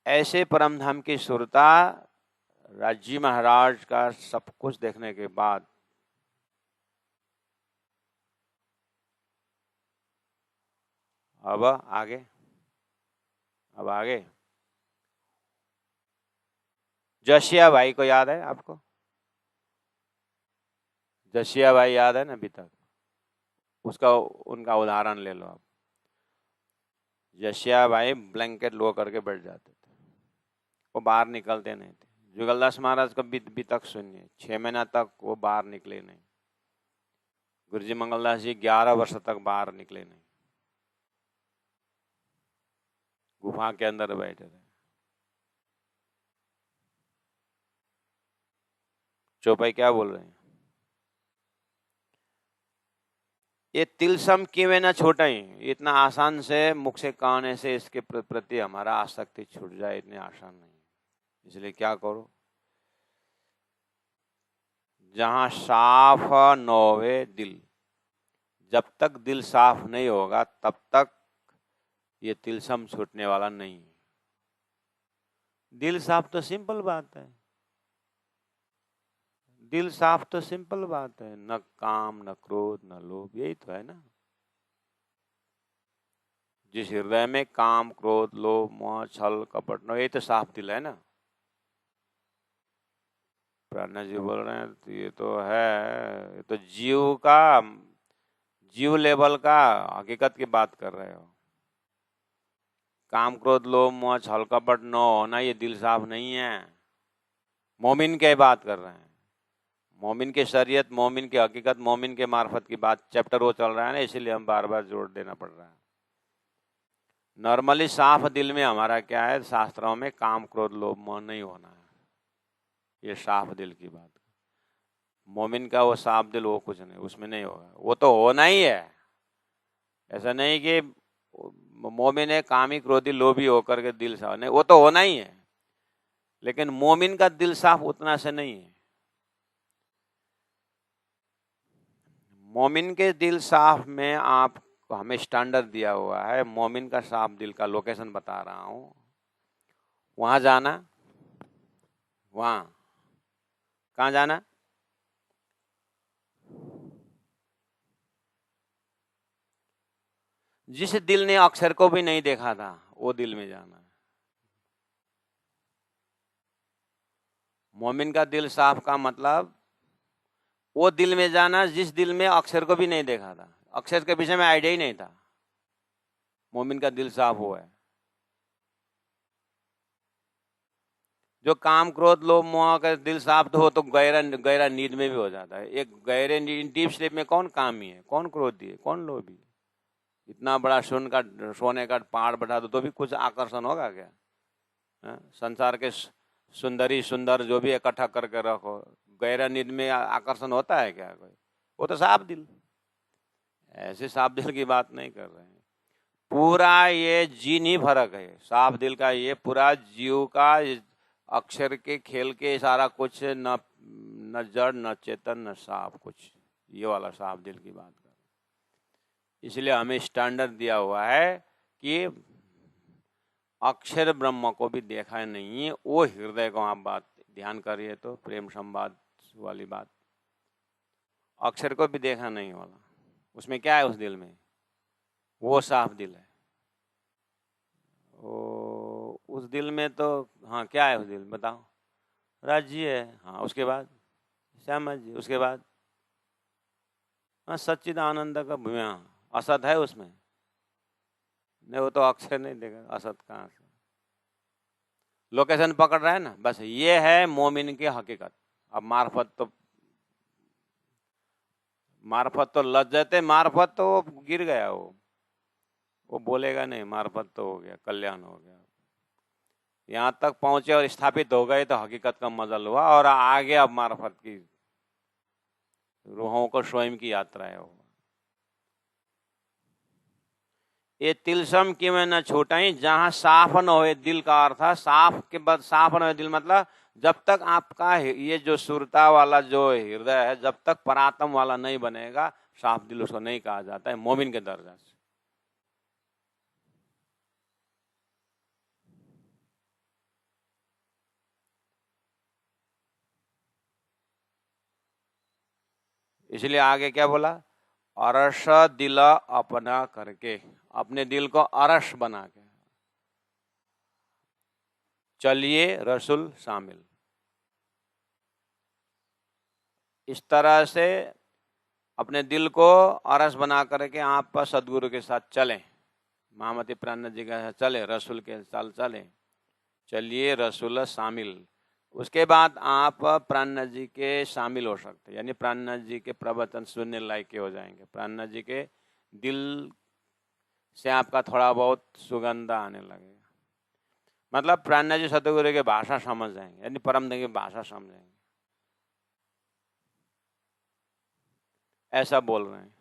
ऐसे परमधाम की सुरता राजी महाराज का सब कुछ देखने के बाद अब आगे जशिया भाई को याद है आपको? जशिया भाई याद है ना अभी तक? उनका उदाहरण ले लो आप। जशिया भाई ब्लैंकेट लो करके बैठ जाते थे, वो बाहर निकलते नहीं थे। जुगलदास महाराज का भी तक सुनिए, 6 महीना तक वो बाहर निकले नहीं। गुरुजी मंगलदास जी 11 वर्ष तक बाहर निकले नहीं, गुफा के अंदर बैठे रहे। चौपाई क्या बोल रहे हैं? ये तिलसम किवे ना छोटाई, इतना आसान से मुख से कहने से इसके प्रति हमारा आसक्ति छूट जाए इतने आसान नहीं। इसलिए क्या करो, जहां साफ न होवे दिल, जब तक दिल साफ नहीं होगा तब तक ये तिलसम छूटने वाला नहीं है। दिल साफ तो सिंपल बात है, दिल साफ तो सिंपल बात है, न काम न क्रोध न लोभ, यही तो है ना। जिस हृदय में काम क्रोध लोभ मोह छल कपट न, ये तो साफ दिल है ना। प्राणा जी बोल रहे हैं तो ये तो है, ये तो जीव लेवल का हकीकत की बात कर रहे हो। काम क्रोध लोभ मोह छल कपट न होना ये दिल साफ नहीं है। मोमिन की बात कर रहे हैं, मोमिन के शरीयत, मोमिन की हकीकत, मोमिन के मार्फत की बात, चैप्टर वो चल रहा है ना, इसीलिए हम बार बार जोर देना पड़ रहा है। नॉर्मली साफ दिल में हमारा क्या है, शास्त्रों में काम क्रोध लोभ मोह नहीं होना है, ये साफ दिल की बात। मोमिन का वो साफ दिल वो कुछ नहीं, उसमें नहीं होगा, वो तो होना ही है। ऐसा नहीं कि मोमिन है कामी क्रोधी लोभी होकर के दिल साफ, नहीं, वो तो होना ही है, लेकिन मोमिन का दिल साफ उतना से नहीं है। मोमिन के दिल साफ में आपको हमें स्टैंडर्ड दिया हुआ है, मोमिन का साफ दिल का लोकेशन बता रहा हूं, वहां जाना, वहां कहाँ जाना, जिस दिल ने अक्षर को भी नहीं देखा था वो दिल में जाना है। मोमिन का दिल साफ का मतलब वो दिल में जाना जिस दिल में अक्षर को भी नहीं देखा था, अक्षर के विषय में आइडिया ही नहीं था। मोमिन का दिल साफ हुआ है। जो काम क्रोध लोभ मोह का दिल साफ तो हो तो गहरा गहरा नींद में भी हो जाता है। एक गहरे डीप स्लीप में कौन कामी है, कौन क्रोधी है, कौन लोभी है? इतना बड़ा सोने का पहाड़ बैठा दो तो भी कुछ आकर्षण होगा क्या? संसार के सुंदरी सुंदर जो भी इकट्ठा करके रखो, गहरा नींद में आकर्षण होता है क्या कोई? वो तो साफ दिल, ऐसे साफ दिल की बात नहीं कर रहे हैं। पूरा ये जीन ही फर्क है। साफ दिल का ये पूरा जीव का अक्षर के खेल के सारा कुछ, न जड़ न चेतन न साफ कुछ, ये वाला साफ दिल की बात कर। इसलिए हमें स्टैंडर्ड दिया हुआ है कि अक्षर ब्रह्म को भी देखा नहीं है, वो हृदय को आप बात ध्यान करिए तो प्रेम संवाद वाली बात, अक्षर को भी देखा नहीं वाला, उसमें क्या है उस दिल में? वो साफ दिल है। ओ, उस दिल में तो हाँ क्या है उस दिल में बताओ? राज्य है, हाँ उसके बाद श्यामा जी, उसके बाद हाँ सच्चिदानंद का भूया, असत है उसमें? नहीं, वो तो अक्षर नहीं देगा, असत कहाँ से? लोकेशन पकड़ रहा है ना, बस ये है मोमिन की हकीकत। अब मार्फत तो लज्जत है, मार्फत तो गिर गया, वो बोलेगा नहीं, मार्फत तो हो गया, कल्याण हो गया। यहाँ तक पहुंचे और स्थापित हो गए तो हकीकत का मजल हुआ, और आगे अब मार्फत की रूहों को स्वयं की यात्रा है। ये तिलसम की मैं न छूटाई, जहां साफ न होए दिल का अर्थ है, साफ के बाद साफ न होए दिल मतलब जब तक आपका ये जो सुरता वाला जो हृदय है, जब तक परात्म वाला नहीं बनेगा, साफ दिल उसको नहीं कहा जाता है मोमिन के दर्जा से। इसलिए आगे क्या बोला? अरस दिल अपना करके, अपने दिल को अरस बना के चलिए रसूल शामिल। इस तरह से अपने दिल को अरस बना करके आप सदगुरु के साथ चलें, महामती प्राण जी के साथ चले, रसूल के साथ चले, चलिए रसूल शामिल। उसके बाद आप प्राणनाथ जी के शामिल हो सकते हैं, यानी प्राणनाथ जी के प्रवचन सुनने लायक के हो जाएंगे। प्राणनाथ जी के दिल से आपका थोड़ा बहुत सुगंध आने लगेगा, मतलब प्राणनाथ जी सतगुरु की भाषा समझ जाएंगे, यानी परम की भाषा समझेंगे, ऐसा बोल रहे हैं।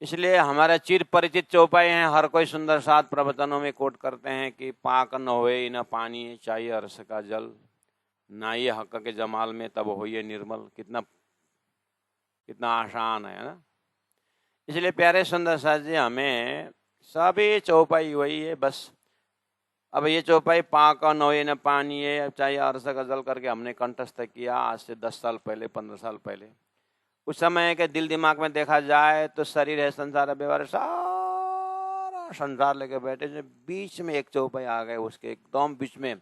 इसलिए हमारा चिर परिचित चौपाई हैं, हर कोई सुंदर सात प्रवचनों में कोट करते हैं कि पाक न होए न पानी चाहिए अरस का जल, ना ये हक के जमाल में तब होइए निर्मल। कितना कितना आसान है ना। इसलिए प्यारे सुंदर साथ जी, हमें सभी चौपाई वही है बस। अब ये चौपाई पाक न होए न पानी है चाहिए अरस का जल करके हमने कंठस्थ किया आज से 10 साल पहले, 15 साल पहले। उस समय के दिल दिमाग में देखा जाए तो शरीर है, संसार है, व्यवहार है, सारा संसार लेके बैठे, जो बीच में एक चौपाई आ गए, उसके एकदम बीच में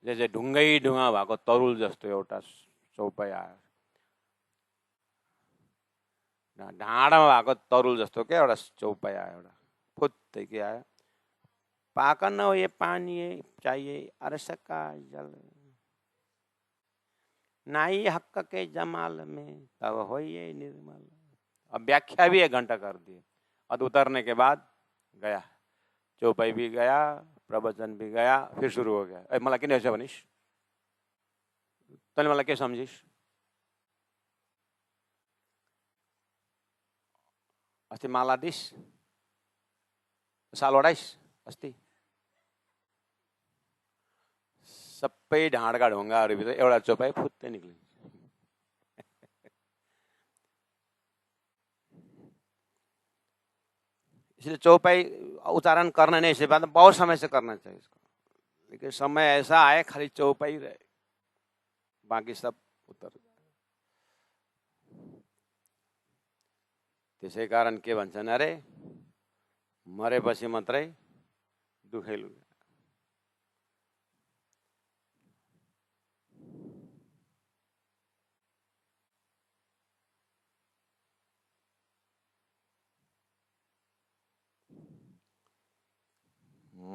जैसे ढुङ्गै ढुङ्गा भएको तरुल जस्तो एउटा चौपाई आयो, ढाँडामा भएको तरुल जस्तो क्या एउटा चौपाई आयो, एउटा फुत्तै के आयो, पाक न हो ये पानी चाहिए अरस का जल, नाई हक के जमाल में तब हो ये निर्मल। अब व्याख्या भी 1 घंटा कर दी, और उतरने के बाद गया, चौपाई भी गया, प्रवचन भी गया, फिर शुरू हो गया। मलाई किन यसो भनिस्, तैँले मलाई के सम्झिस्? अस्ति माला दिस, साल ओढाइस् अस्ति, सबै ढाँडका ढुङ्गाहरूभित्र एउटा चौपाई फुत्तै निक्लिन्छ। इसलिए चौपाई उच्चारण करना नहीं, इसे बात बहुत समय से करना चाहिए इसको, लेकिन समय ऐसा आए खाली चौपाई रहे, बाकी सब उतर। त्यसै कारण के भन्छन् अरे, मरेपछि मात्रै दुखैलु।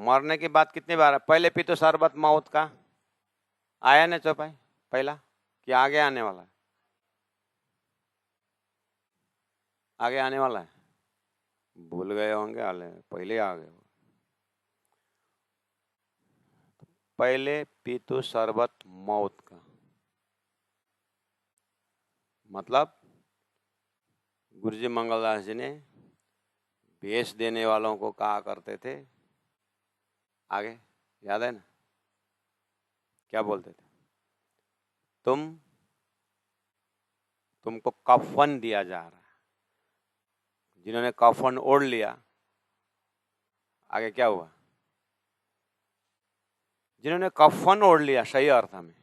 मरने की बात कितनी बार है? पहले पी तो शरबत मौत का आया ना चौपाई पहला, कि आगे आने वाला है? आगे आने वाला है, भूल गए होंगे, हाले पहले आ गए। पहले पी तो शरबत मौत का मतलब गुरुजी मंगलदास जी ने भेष देने वालों को कहा करते थे, आगे याद है ना, क्या बोलते थे? तुमको कफन दिया जा रहा है। जिन्होंने कफन ओढ़ लिया, आगे क्या हुआ? जिन्होंने कफन ओढ़ लिया सही अर्थ में,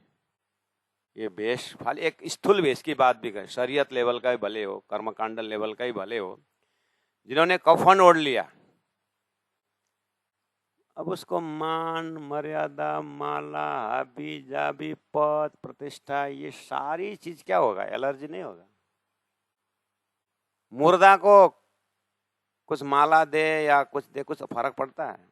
ये भेष खाली एक स्थूल भेष की बात भी करें, शरीयत लेवल का ही भले हो, कर्मकांड लेवल का ही भले हो, जिन्होंने कफन ओढ़ लिया, अब उसको मान मर्यादा, माला, हाबी जाबी, पद प्रतिष्ठा, ये सारी चीज क्या होगा? एलर्जी नहीं होगा? मुर्दा को कुछ माला दे या कुछ दे, कुछ फर्क पड़ता है?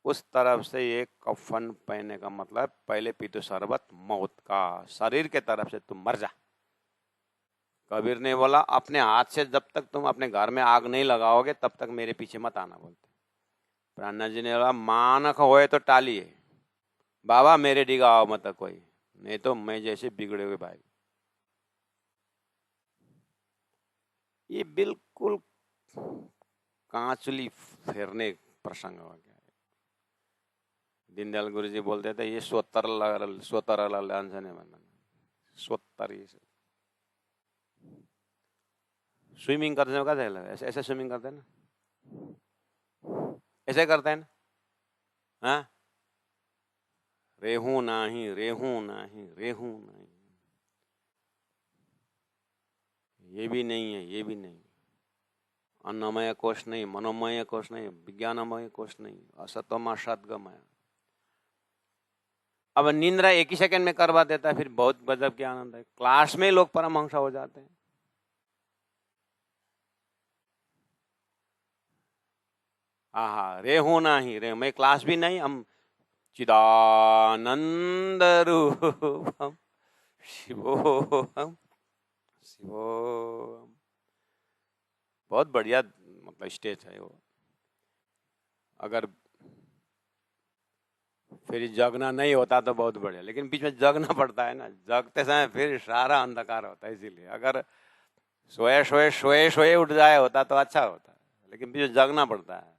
उस तरफ से ये कफन पहनने का मतलब पहले पी तो शरबत मौत का, शरीर के तरफ से तुम मर जा। कबीर ने बोला अपने हाथ से जब तक तुम अपने घर में आग नहीं लगाओगे तब तक मेरे पीछे मत आना, बोलते। प्राणा जी ने बोला मानक होए तो टालिए बाबा, मेरे डिगाओ मत कोई, नहीं तो मैं जैसे बिगड़े हुए भाई। ये बिल्कुल कांचुली फेरने प्रसंग हो गया। दीनदयाल गुरु जी बोलते थे ये स्वतर स्विमिंग करने का क्या, ऐसे ऐसे स्विमिंग करते हैं ना, ऐसे करते हैं ना, हाँ, रेहू नाही रेहू नाही रेहू नहीं, ये भी नहीं है, ये भी नहीं, अन्नमय कोश नहीं, मनोमय कोश नहीं, विज्ञानमय कोश नहीं, असतोमा सद्गमय। अब निंद्रा एक ही सेकंड में करवा देता है, फिर बहुत गजब के आनंद है। क्लास में लोग परमहंस हो जाते हैं। आहा, रेहू नाही रे, मैं क्लास भी नहीं, हम चिदानंद रूपम शिवोहम शिवोहम। बहुत बढ़िया मतलब स्टेज है वो। अगर फिर जगना नहीं होता तो बहुत बढ़िया, लेकिन बीच में जगना पड़ता है ना, जगते समय फिर सारा अंधकार होता है। इसीलिए अगर सोए सोए सोए सोए उठ जाए होता तो अच्छा होता है, लेकिन बीच में जगना पड़ता है।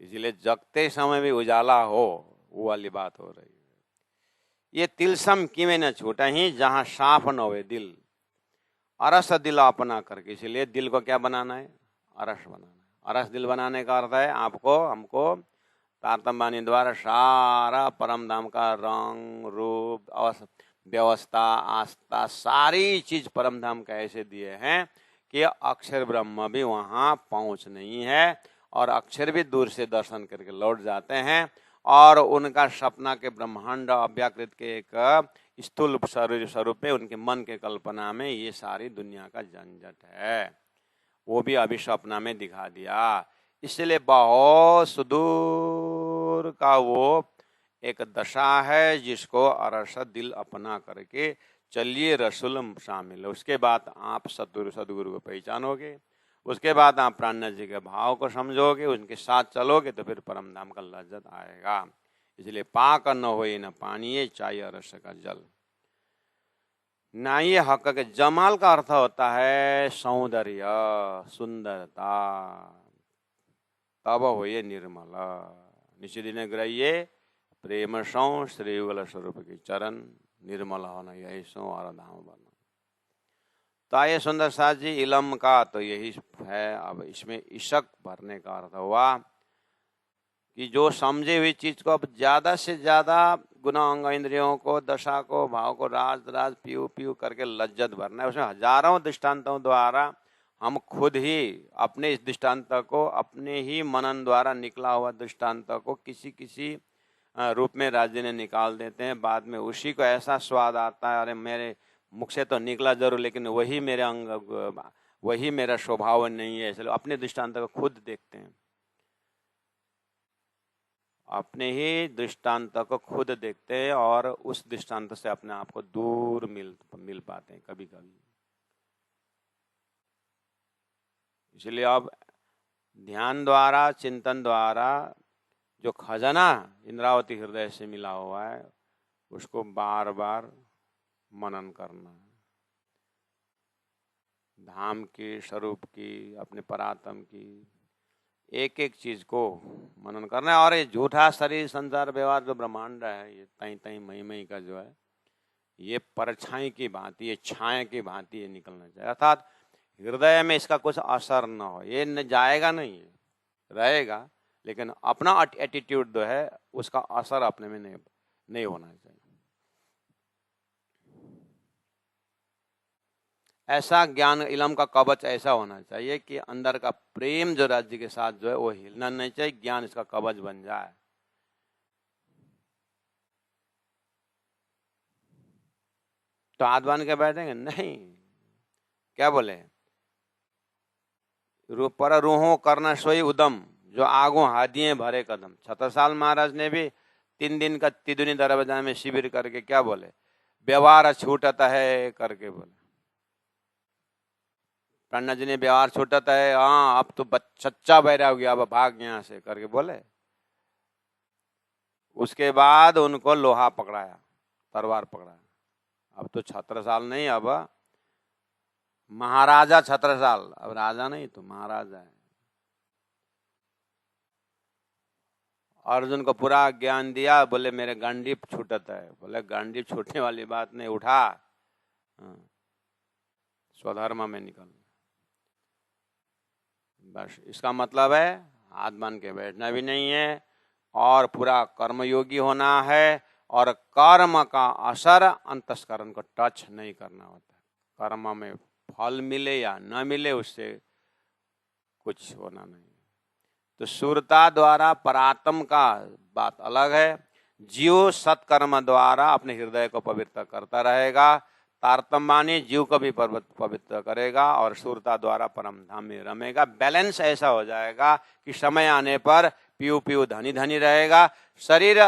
इसीलिए जगते समय भी उजाला हो, वो वाली बात हो रही है। ये तिलसम किमें न छूटा ही, जहां साफ न होवे दिल, अरस दिल अपना करके। इसलिए दिल को क्या बनाना है? अरस बनाना है। अरस दिल बनाने का अर्थ है आपको हमको तारतम्य द्वारा सारा परम धाम का रंग रूप व्यवस्था आस्था सारी चीज परम धाम का ऐसे दिए हैं कि अक्षर ब्रह्म भी वहां पहुंच नहीं है, और अक्षर भी दूर से दर्शन करके लौट जाते हैं, और उनका सपना के ब्रह्मांड अव्याकृत के एक स्थूल स्वरूप में उनके मन के कल्पना में ये सारी दुनिया का झंझट है, वो भी अभी सपना में दिखा दिया। इसलिए बहुत सुदूर का वो एक दशा है जिसको अरस दिल अपना करके चलिए रसूल शामिल है। उसके बाद आप सदगुरु को पहचानोगे, उसके बाद आप प्राणनाथ जी के भाव को समझोगे, उनके साथ चलोगे तो फिर परम धाम का लज्जत आएगा। इसलिए पाक न होए न पानी, चाहिए अरस का जल। ना ये हक के जमाल का अर्थ होता है सौंदर्य, सुंदरता, तब होइए निर्मल। निशिदिने ग्रहिए प्रेम सौ श्रीयुगल स्वरूप की चरण, निर्मल होना यही सो और धाम बना। तो आइए सुंदर साथ जी, इलम का तो यही है। अब इसमें इशक भरने का अर्थ हुआ कि जो समझे हुई चीज को अब ज्यादा से ज्यादा गुना अंग इंद्रियों को, दशा को, भाव को राज राज पीयू पीयू करके लज्जत भरना है। उसमें हजारों दृष्टांतों द्वारा हम खुद ही अपने इस दृष्टांत को, अपने ही मनन द्वारा निकला हुआ दृष्टांत को किसी किसी रूप में राज्य ने निकाल देते हैं। बाद में उसी को ऐसा स्वाद आता है, अरे मेरे मुख से तो निकला जरूर, लेकिन वही मेरे अंग, वही मेरा स्वभाव नहीं है। इसलिए अपने दृष्टांत को खुद देखते हैं, अपने ही दृष्टांत को खुद देखते हैं और उस दृष्टांत से अपने आप को दूर मिल पाते हैं कभी कभी। इसलिए अब ध्यान द्वारा, चिंतन द्वारा जो खजाना इंद्रावती हृदय से मिला हुआ है उसको बार बार मनन करना है। धाम की, स्वरूप की, अपने परात्म की एक एक चीज को मनन करना है। और ये झूठा शरीर, संसार, व्यवहार जो ब्रह्मांड है, ये तई तई मई मई का जो है, ये परछाई की भांति, ये छाया की भांति ये निकलना चाहिए। अर्थात हृदय में इसका कुछ असर न हो, ये न जाएगा नहीं, रहेगा, लेकिन अपना एटीट्यूड जो है उसका असर अपने में नहीं होना चाहिए। ऐसा ज्ञान इलम का कवच ऐसा होना चाहिए कि अंदर का प्रेम जो राज्य के साथ जो है वो हिलना नहीं चाहिए, ज्ञान इसका कवच बन जाए। तो हाथ बांध के बैठेंगे नहीं, क्या बोले, पर रूहों करना सोई उदम, जो आगो हादिए भरे कदम। छत्रसाल महाराज ने भी 3 दिन का तिदुनी दरवाजा में शिविर करके क्या बोले, व्यवहार छूटता है करके बोले। पंडित जी ने व्यवहार छूटता है, हाँ अब तो सच्चा बैरा हो गया, अब भाग यहाँ से करके बोले। उसके बाद उनको लोहा पकड़ाया, तलवार पकड़ाया। अब तो छत्रसाल नहीं, अब महाराजा छत्रसाल, अब राजा नहीं तो महाराजा है। अर्जुन को पूरा ज्ञान दिया, बोले मेरे गांडीप छूटता है। बोले गांडीप छूटने वाली बात नहीं, उठा स्वधर्म में निकल। बस इसका मतलब है हाथ बांध के बैठना भी नहीं है और पूरा कर्मयोगी होना है, और कर्म का असर अंतस्करण को टच नहीं करना होता। कर्म में फल मिले या न मिले उससे कुछ होना नहीं। तो सूरता द्वारा परात्म का बात अलग है। जीव सत्कर्म द्वारा अपने हृदय को पवित्र करता रहेगा, तारतम्यानी जीव को भी पवित्र करेगा और सूरता द्वारा परम धाम में रमेगा। बैलेंस ऐसा हो जाएगा कि समय आने पर पीयू पीयू धनी धनी रहेगा, शरीर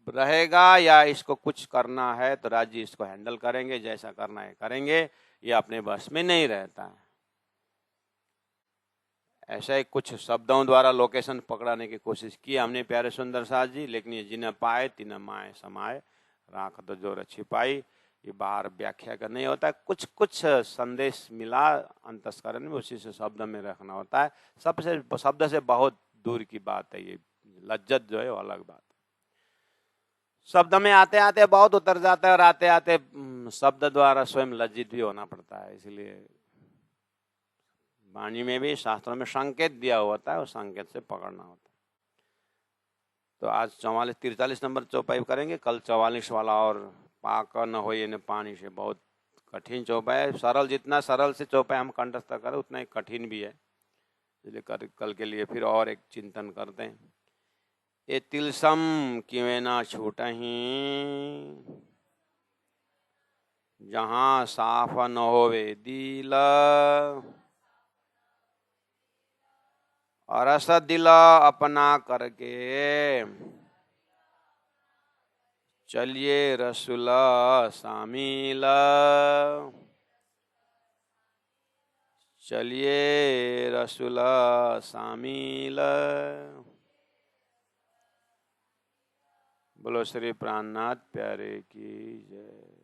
रहेगा या इसको कुछ करना है तो राज्य इसको हैंडल करेंगे, जैसा करना है करेंगे, ये अपने बस में नहीं रहता है। ऐसा ही कुछ शब्दों द्वारा लोकेशन पकड़ाने की कोशिश की हमने प्यारे सुंदर साथ जी, लेकिन ये जिन्हें पाए तिन्हें माए समाए, राख तो जो रची पाई। ये बाहर व्याख्या का नहीं होता है, कुछ कुछ संदेश मिला अंतस्करण में, उसी से शब्द में रखना होता है। सबसे शब्द से बहुत दूर की बात है ये, लज्जत जो है वो अलग बात है। शब्द में आते आते बहुत उतर जाता है और आते आते शब्द द्वारा स्वयं लज्जित भी होना पड़ता है। इसलिए वाणी में भी, शास्त्रों में संकेत दिया होता है, उस संकेत से पकड़ना होता है। तो आज 44-43 नंबर चौपाई करेंगे, कल 44 वाला, और पाक न हो ये न पानी से, बहुत कठिन चौपाई है। सरल, जितना सरल से चौपाई हम कंठस्थ करें उतना ही कठिन भी है, इसलिए कल के लिए फिर और एक चिंतन करते हैं। ये तिलसम किवे ना छूटही, जहां साफ न होवे दिल, अरस दिल अपना करके, चलिए रसूल शामिल, चलिए रसूल शामिल। बोलो श्री प्राणनाथ प्यारे की जय।